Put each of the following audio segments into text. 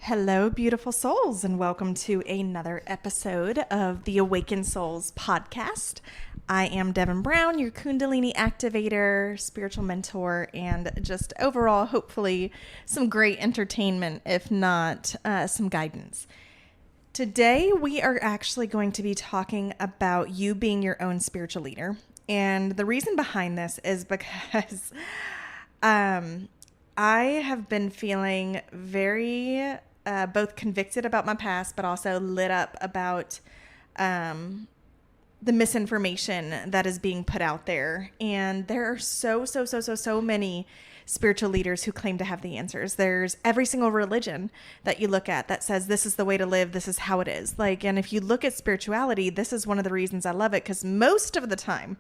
Hello, beautiful souls, and welcome to another episode of the Awakened Souls podcast. I am Devin Brown, your Kundalini activator, spiritual mentor, and just overall, hopefully, some great entertainment, if not some guidance. Today, we are actually going to be talking about you being your own spiritual leader. And the reason behind this is because I have been feeling very both convicted about my past, but also lit up about the misinformation that is being put out there. And there are so many spiritual leaders who claim to have the answers. There's every single religion that you look at that says this is the way to live, this is how it is. And if you look at spirituality, this is one of the reasons I love it, because most of the time,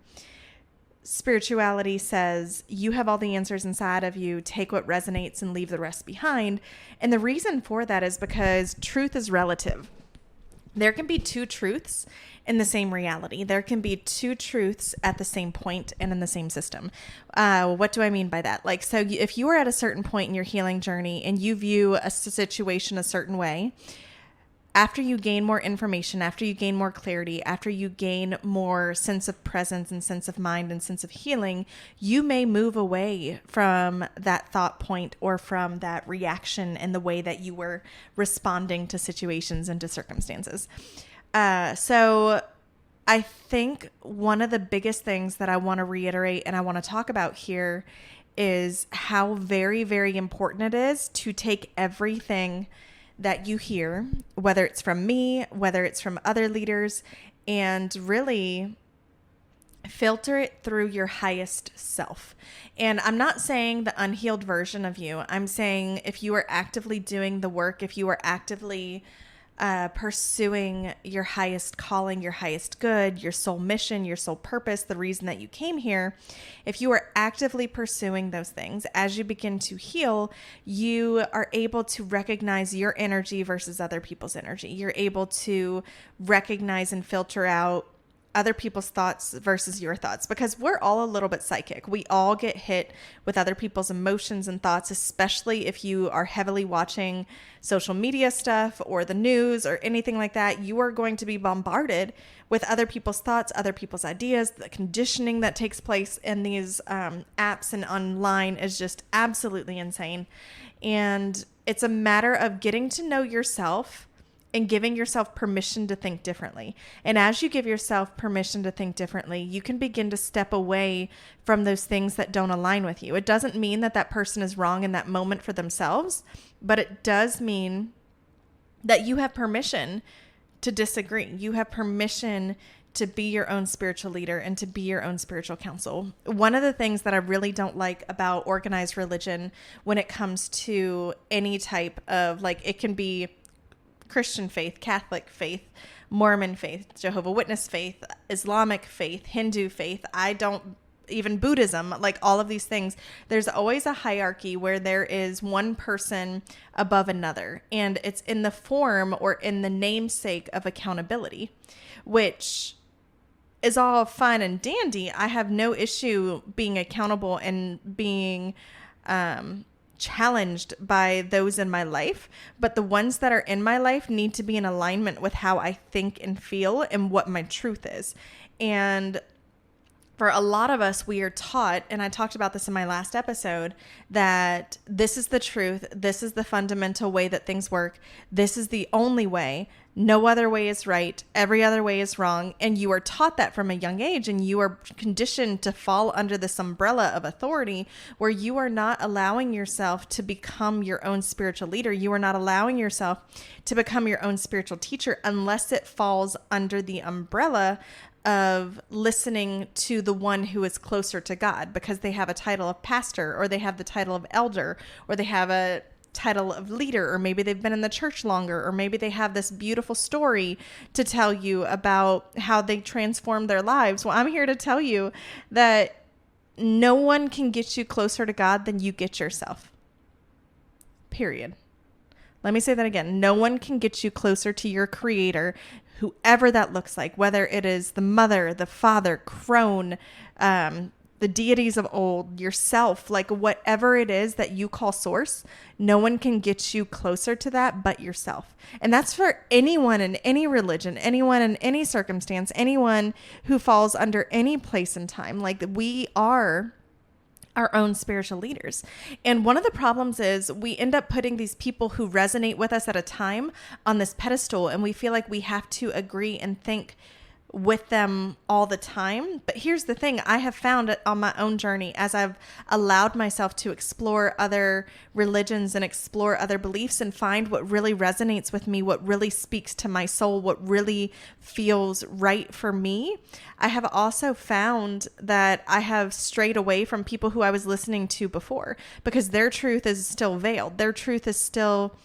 spirituality says you have all the answers inside of you, take what resonates and leave the rest behind. And the reason for that is because truth is relative. There can be two truths in the same reality. There can be two truths at the same point and in the same system. What do I mean by that? So if you are at a certain point in your healing journey and you view a situation a certain way, after you gain more information, after you gain more clarity, after you gain more sense of presence and sense of mind and sense of healing, you may move away from that thought point or from that reaction and the way that you were responding to situations and to circumstances. So I think one of the biggest things that I want to reiterate and I want to talk about here is how very, very important it is to take everything that you hear, whether it's from me, whether it's from other leaders, and really filter it through your highest self. And I'm not saying the unhealed version of you. I'm saying if you are actively doing the work, if you are actively pursuing your highest calling, your highest good, your soul mission, your soul purpose, the reason that you came here, if you are actively pursuing those things, as you begin to heal, you are able to recognize your energy versus other people's energy. You're able to recognize and filter out other people's thoughts versus your thoughts, because we're all a little bit psychic. We all get hit with other people's emotions and thoughts, especially if you are heavily watching social media stuff or the news or anything like that. You are going to be bombarded with other people's thoughts, other people's ideas. The conditioning that takes place in these apps and online is just absolutely insane. And it's a matter of getting to know yourself and giving yourself permission to think differently. And as you give yourself permission to think differently, you can begin to step away from those things that don't align with you. It doesn't mean that that person is wrong in that moment for themselves, but it does mean that you have permission to disagree. You have permission to be your own spiritual leader and to be your own spiritual counsel. One of the things that I really don't like about organized religion when it comes to any type of, it can be Christian faith, Catholic faith, Mormon faith, Jehovah's Witness faith, Islamic faith, Hindu faith, even Buddhism, all of these things, there's always a hierarchy where there is one person above another. And it's in the form or in the namesake of accountability, which is all fine and dandy. I have no issue being accountable and being challenged by those in my life, but the ones that are in my life need to be in alignment with how I think and feel and what my truth is. And for a lot of us, we are taught, and I talked about this in my last episode, that this is the truth. This is the fundamental way that things work. This is the only way. No other way is right. Every other way is wrong. And you are taught that from a young age, and you are conditioned to fall under this umbrella of authority where you are not allowing yourself to become your own spiritual leader. You are not allowing yourself to become your own spiritual teacher unless it falls under the umbrella of listening to the one who is closer to God, because they have a title of pastor, or they have the title of elder, or they have a title of leader, or maybe they've been in the church longer, or maybe they have this beautiful story to tell you about how they transformed their lives. Well, I'm here to tell you that no one can get you closer to God than you get yourself. Period. Let me say that again. No one can get you closer to your creator, whoever that looks like, whether it is the mother, the father, crone, the deities of old, yourself, like whatever it is that you call source, no one can get you closer to that but yourself. And that's for anyone in any religion, anyone in any circumstance, anyone who falls under any place in time. Like we are our own spiritual leaders. And one of the problems is we end up putting these people who resonate with us at a time on this pedestal, and we feel like we have to agree and think with them all the time. But here's the thing, I have found it on my own journey as I've allowed myself to explore other religions and explore other beliefs and find what really resonates with me, what really speaks to my soul, what really feels right for me. I have also found that I have strayed away from people who I was listening to before because their truth is still veiled. Their truth is still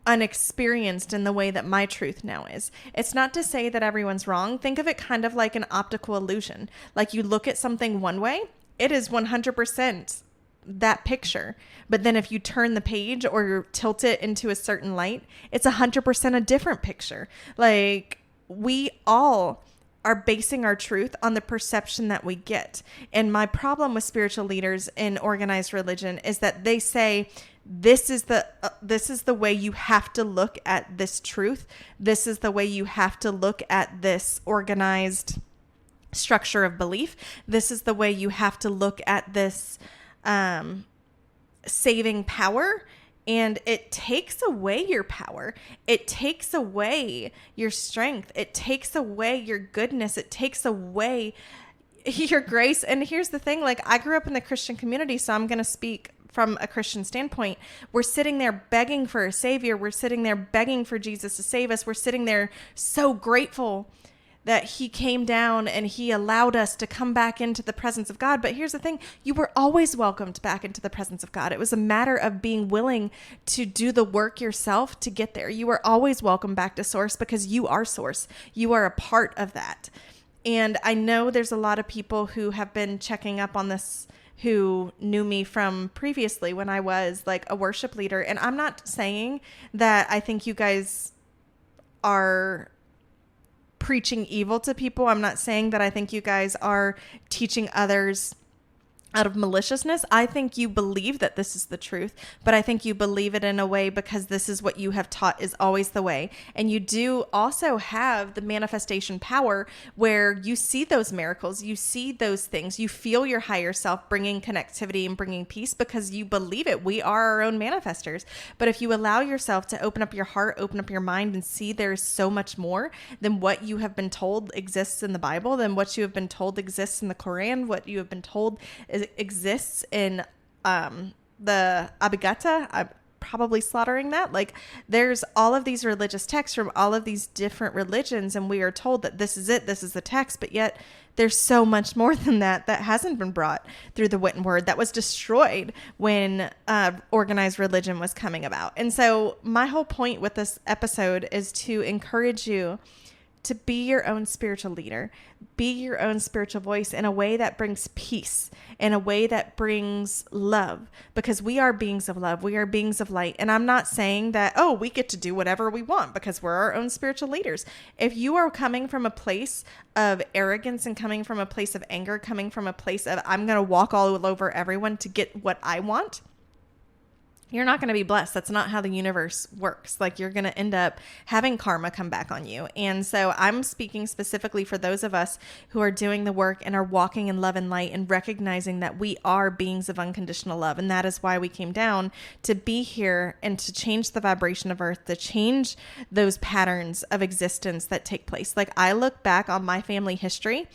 unexperienced in the way that my truth now is. It's not to say that everyone's wrong. Think of it kind of like an optical illusion. Like you look at something one way, it is 100% that picture. But then if you turn the page or you tilt it into a certain light, it's 100% a different picture. Like we all are basing our truth on the perception that we get. And my problem with spiritual leaders in organized religion is that they say, this is the way you have to look at this truth. This is the way you have to look at this organized structure of belief. This is the way you have to look at this saving power. And it takes away your power. It takes away your strength. It takes away your goodness. It takes away your grace. And here's the thing, like I grew up in the Christian community, so I'm going to speak from a Christian standpoint. We're sitting there begging for a savior. We're sitting there begging for Jesus to save us. We're sitting there so grateful that he came down and he allowed us to come back into the presence of God. But here's the thing, you were always welcomed back into the presence of God. It was a matter of being willing to do the work yourself to get there. You were always welcome back to source because you are source. You are a part of that. And I know there's a lot of people who have been checking up on this who knew me from previously when I was like a worship leader. And I'm not saying that I think you guys are preaching evil to people. I'm not saying that I think you guys are teaching others out of maliciousness. I think you believe that this is the truth, but I think you believe it in a way because this is what you have taught is always the way. And you do also have the manifestation power where you see those miracles, you see those things, you feel your higher self bringing connectivity and bringing peace because you believe it. We are our own manifestors. But if you allow yourself to open up your heart, open up your mind and see there's so much more than what you have been told exists in the Bible, than what you have been told exists in the Quran, what you have been told exists in the Abhagata. I'm probably slaughtering that. Like there's all of these religious texts from all of these different religions, and we are told that this is it, this is the text, but yet there's so much more than that that hasn't been brought through the Written Word, that was destroyed when organized religion was coming about. And so my whole point with this episode is to encourage you to be your own spiritual leader, be your own spiritual voice in a way that brings peace, in a way that brings love, because we are beings of love. We are beings of light. And I'm not saying that, oh, we get to do whatever we want because we're our own spiritual leaders. If you are coming from a place of arrogance and coming from a place of anger, coming from a place of, I'm going to walk all over everyone to get what I want, you're not going to be blessed. That's not how the universe works. Like you're going to end up having karma come back on you. And so I'm speaking specifically for those of us who are doing the work and are walking in love and light and recognizing that we are beings of unconditional love. And that is why we came down to be here and to change the vibration of Earth, to change those patterns of existence that take place. Like I look back on my family history,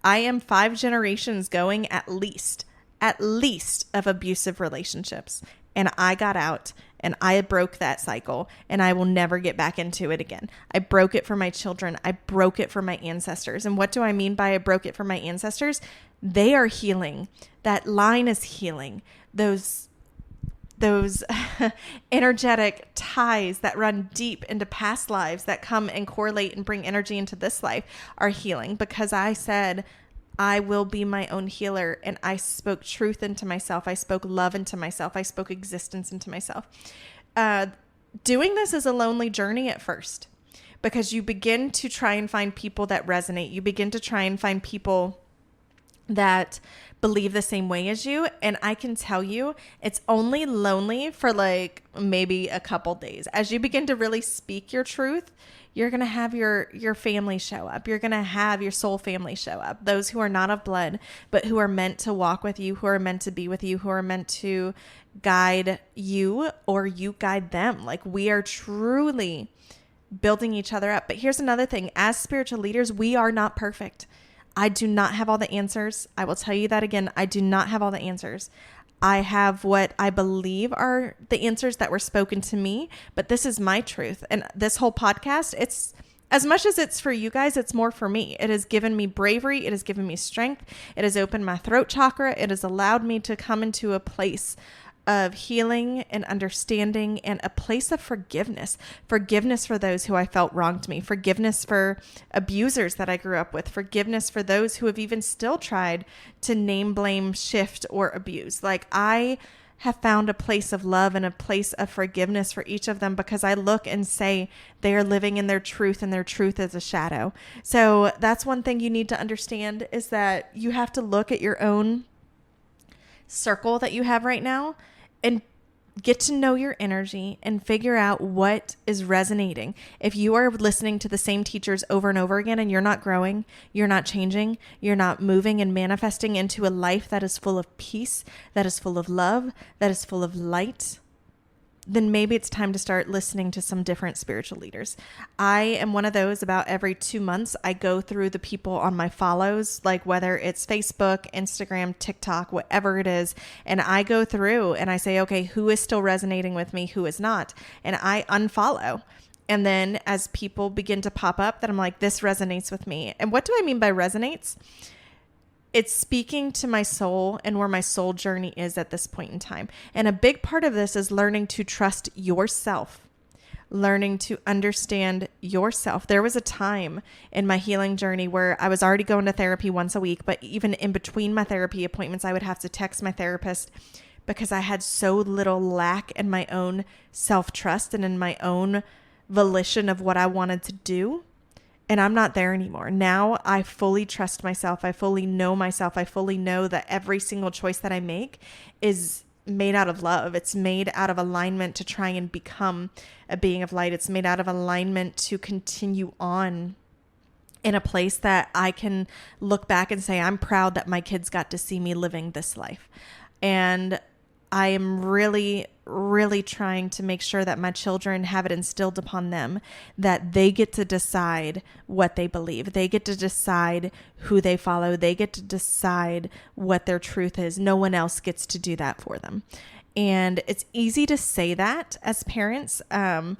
I am 5 generations going at least of abusive relationships. And I got out and I broke that cycle and I will never get back into it again. I broke it for my children. I broke it for my ancestors. And what do I mean by I broke it for my ancestors? They are healing. That line is healing. Those energetic ties that run deep into past lives that come and correlate and bring energy into this life are healing, because I said, I will be my own healer. And I spoke truth into myself. I spoke love into myself. I spoke existence into myself. Doing this is a lonely journey at first, because you begin to try and find people that resonate. You begin to try and find people that believe the same way as you. And I can tell you, it's only lonely for like maybe a couple days. As you begin to really speak your truth, you're going to have your family show up. You're going to have your soul family show up. Those who are not of blood, but who are meant to walk with you, who are meant to be with you, who are meant to guide you or you guide them. Like, we are truly building each other up. But here's another thing. As spiritual leaders, we are not perfect. I do not have all the answers. I will tell you that again. I do not have all the answers. I have what I believe are the answers that were spoken to me, but this is my truth. And this whole podcast, it's as much as it's for you guys, it's more for me. It has given me bravery. It has given me strength. It has opened my throat chakra. It has allowed me to come into a place of healing and understanding and a place of forgiveness for those who I felt wronged me, forgiveness for abusers that I grew up with, forgiveness for those who have even still tried to name, blame, shift, or abuse. Like, I have found a place of love and a place of forgiveness for each of them because I look and say they are living in their truth and their truth is a shadow. So that's one thing you need to understand, is that you have to look at your own circle that you have right now and get to know your energy and figure out what is resonating. If you are listening to the same teachers over and over again and you're not growing, you're not changing, you're not moving and manifesting into a life that is full of peace, that is full of love, that is full of light, then maybe it's time to start listening to some different spiritual leaders. I am one of those. About every 2 months, I go through the people on my follows, like whether it's Facebook, Instagram, TikTok, whatever it is. And I go through and I say, okay, who is still resonating with me? Who is not? And I unfollow. And then as people begin to pop up, that I'm like, this resonates with me. And what do I mean by resonates? It's speaking to my soul and where my soul journey is at this point in time. And a big part of this is learning to trust yourself, learning to understand yourself. There was a time in my healing journey where I was already going to therapy once a week, but even in between my therapy appointments, I would have to text my therapist because I had so little lack in my own self-trust and in my own volition of what I wanted to do. And I'm not there anymore. Now I fully trust myself. I fully know myself. I fully know that every single choice that I make is made out of love. It's made out of alignment to try and become a being of light. It's made out of alignment to continue on in a place that I can look back and say, I'm proud that my kids got to see me living this life. And I am really, really trying to make sure that my children have it instilled upon them that they get to decide what they believe. They get to decide who they follow. They get to decide what their truth is. No one else gets to do that for them. And it's easy to say that as parents, that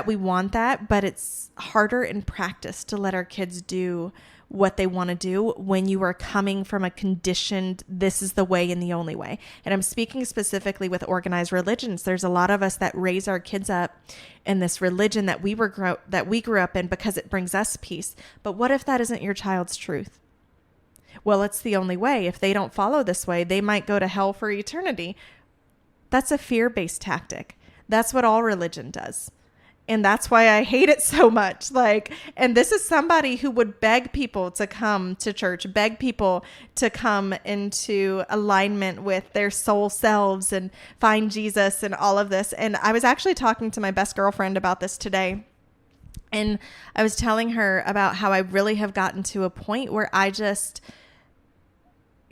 we want that, but it's harder in practice to let our kids do what they want to do when you are coming from a conditioned, this is the way and the only way. And I'm speaking specifically with organized religions. There's a lot of us that raise our kids up in this religion that we grew up in because it brings us peace. But what if that isn't your child's truth? Well, it's the only way. If they don't follow this way, they might go to hell for eternity. That's a fear-based tactic. That's what all religion does. And that's why I hate it so much. And this is somebody who would beg people to come to church, beg people to come into alignment with their soul selves and find Jesus and all of this. And I was actually talking to my best girlfriend about this today. And I was telling her about how I really have gotten to a point where I just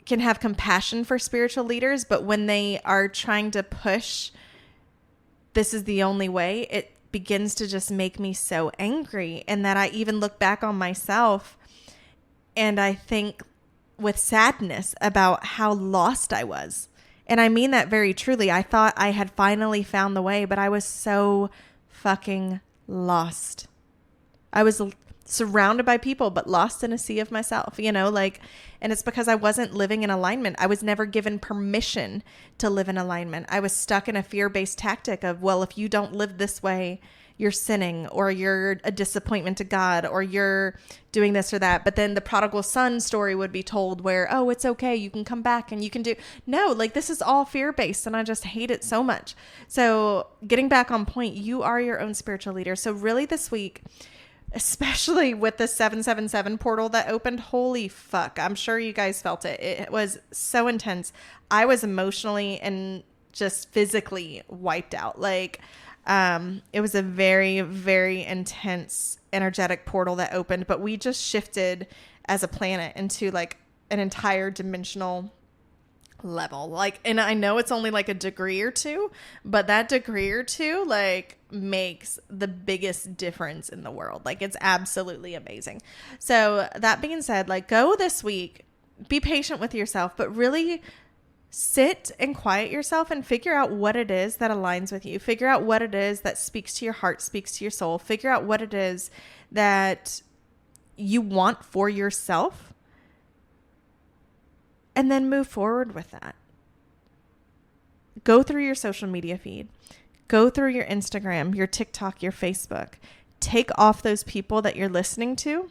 can have compassion for spiritual leaders. But when they are trying to push, this is the only way, it begins to just make me so angry. And that I even look back on myself and I think with sadness about how lost I was. And I mean that very truly. I thought I had finally found the way, but I was so fucking lost. I was surrounded by people, but lost in a sea of myself, and it's because I wasn't living in alignment. I was never given permission to live in alignment. I was stuck in a fear-based tactic of, well, if you don't live this way, you're sinning, or you're a disappointment to God, or you're doing this or that. But then the prodigal son story would be told where, oh, it's okay, you can come back and you can do. No, this is all fear-based, and I just hate it so much. So getting back on point, you are your own spiritual leader. So really this week, especially with the 777 portal that opened. Holy fuck. I'm sure you guys felt it. It was so intense. I was emotionally and just physically wiped out. Like, it was a very, very intense energetic portal that opened, but we just shifted as a planet into like an entire dimensional level. Like, and I know it's only like a degree or two, but that degree or two like makes the biggest difference in the world. Like, it's absolutely amazing. So that being said, like, go this week, be patient with yourself, but really sit and quiet yourself and figure out what it is that aligns with you. Figure out what it is that speaks to your heart, speaks to your soul. Figure out what it is that you want for yourself, and then move forward with that. Go through your social media feed. Go through your Instagram, your TikTok, your Facebook. Take off those people that you're listening to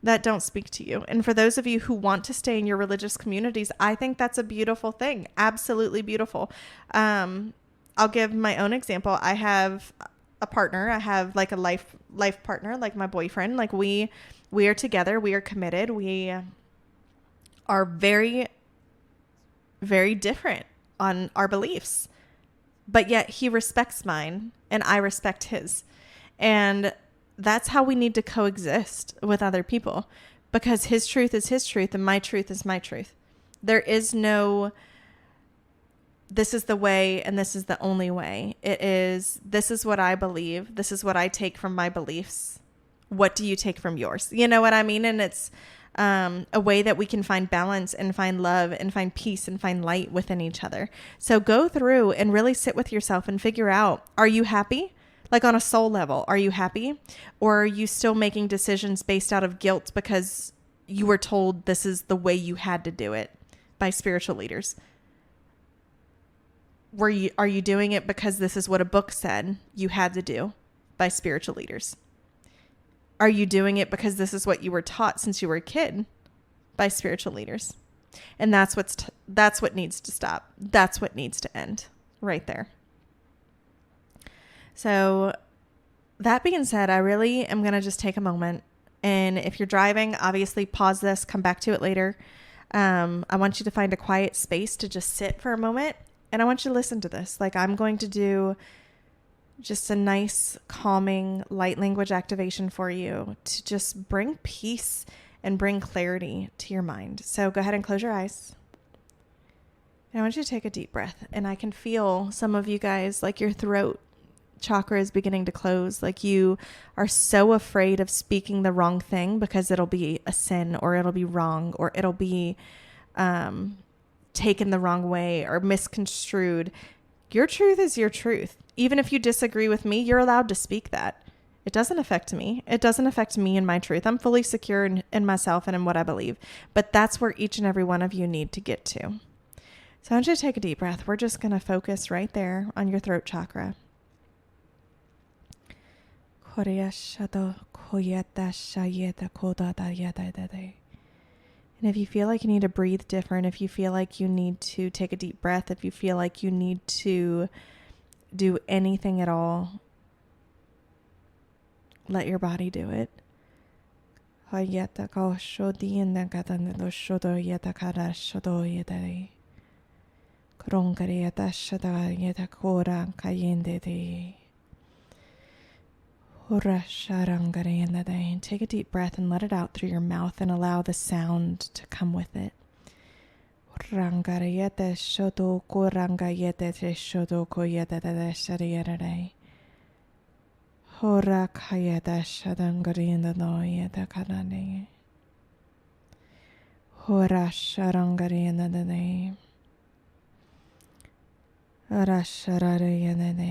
that don't speak to you. And for those of you who want to stay in your religious communities, I think that's a beautiful thing. Absolutely beautiful. I'll give my own example. I have a partner. I have like a life partner, like my boyfriend. Like, we are together. We are committed. We are very, very different on our beliefs, but yet he respects mine and I respect his. And that's how we need to coexist with other people, because his truth is his truth and my truth is my truth. There is no, this is the way and this is the only way. It is, this is what I believe. This is what I take from my beliefs. What do you take from yours? You know what I mean? And it's a way that we can find balance and find love and find peace and find light within each other. So go through and really sit with yourself and figure out, are you happy? Like, on a soul level, are you happy? Or are you still making decisions based out of guilt because you were told this is the way you had to do it by spiritual leaders? Are you doing it because this is what a book said you had to do by spiritual leaders? Are you doing it because this is what you were taught since you were a kid by spiritual leaders? And that's what needs to stop. That's what needs to end right there. So that being said, I really am going to just take a moment. And if you're driving, obviously pause this, come back to it later. I want you to find a quiet space to just sit for a moment. And I want you to listen to this. Like, I'm going to do just a nice, calming, light language activation for you to just bring peace and bring clarity to your mind. So go ahead and close your eyes. And I want you to take a deep breath. And I can feel some of you guys, like, your throat chakra is beginning to close. Like, you are so afraid of speaking the wrong thing because it'll be a sin, or it'll be wrong, or it'll be taken the wrong way or misconstrued. Your truth is your truth. Even if you disagree with me, you're allowed to speak that. It doesn't affect me. It doesn't affect me and my truth. I'm fully secure in myself and in what I believe. But that's where each and every one of you need to get to. So I want you to take a deep breath. We're just going to focus right there on your throat chakra. And if you feel like you need to breathe different, if you feel like you need to take a deep breath, if you feel like you need to do anything at all, let your body do it. Take a deep breath and let it out through your mouth and allow the sound to come with it.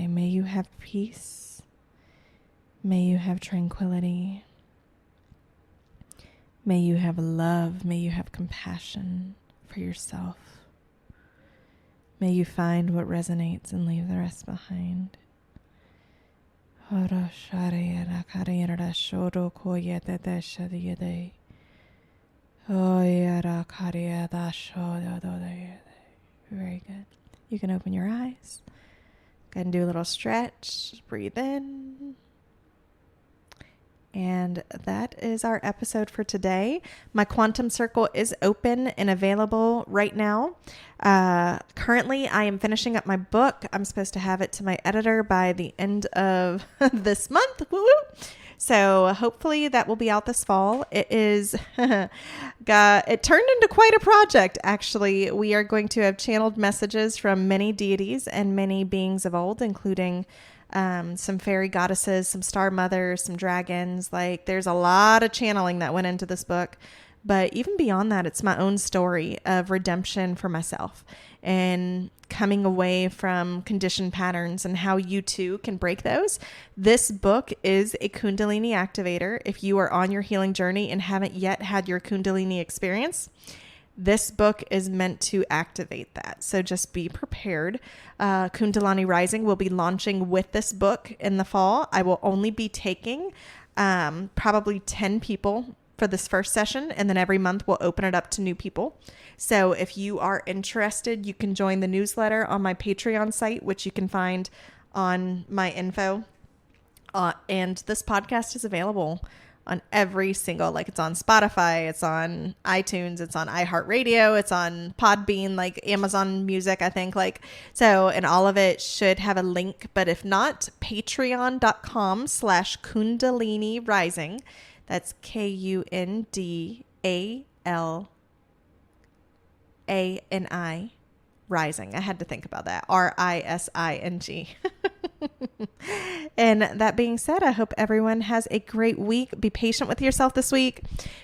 May you have peace. May you have tranquility. May you have love. May you have compassion for yourself. May you find what resonates and leave the rest behind. Very good. You can open your eyes. Go ahead and do a little stretch. Breathe in. And that is our episode for today. My Quantum Circle is open and available right now. Currently, I am finishing up my book. I'm supposed to have it to my editor by the end of this month. Woo-woo. So hopefully that will be out this fall. It turned into quite a project, actually. We are going to have channeled messages from many deities and many beings of old, including some fairy goddesses, some star mothers, some dragons. Like, there's a lot of channeling that went into this book. But even beyond that, it's my own story of redemption for myself and coming away from conditioned patterns and how you too can break those. This book is a Kundalini activator. If you are on your healing journey and haven't yet had your Kundalini experience, this book is meant to activate that. So just be prepared. Kundalini Rising will be launching with this book in the fall. I will only be taking probably 10 people for this first session, and then every month we'll open it up to new people. So if you are interested, you can join the newsletter on my Patreon site, which you can find on my info. And this podcast is available on every single, like, it's on Spotify, it's on iTunes, it's on iHeartRadio, it's on Podbean, like Amazon Music, I think, like, so, and all of it should have a link, but if not, patreon.com/Kundalini Rising. That's KUNDALANI Rising. I had to think about that. RISING. And that being said, I hope everyone has a great week. Be patient with yourself this week.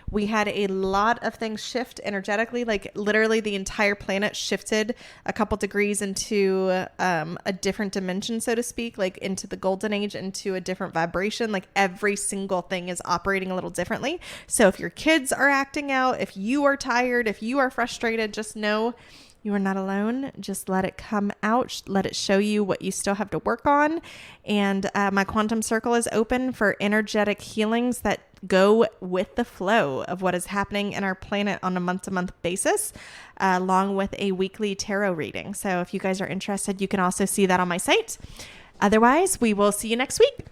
We had a lot of things shift energetically, like literally the entire planet shifted a couple degrees into a different dimension, so to speak, like into the golden age, into a different vibration. Like every single thing is operating a little differently. So if your kids are acting out, if you are tired, if you are frustrated, just know you are not alone. Just let it come out. Let it show you what you still have to work on. And my Quantum Circle is open for energetic healings that go with the flow of what is happening in our planet on a month-to-month basis, along with a weekly tarot reading. So if you guys are interested, you can also see that on my site. Otherwise, we will see you next week.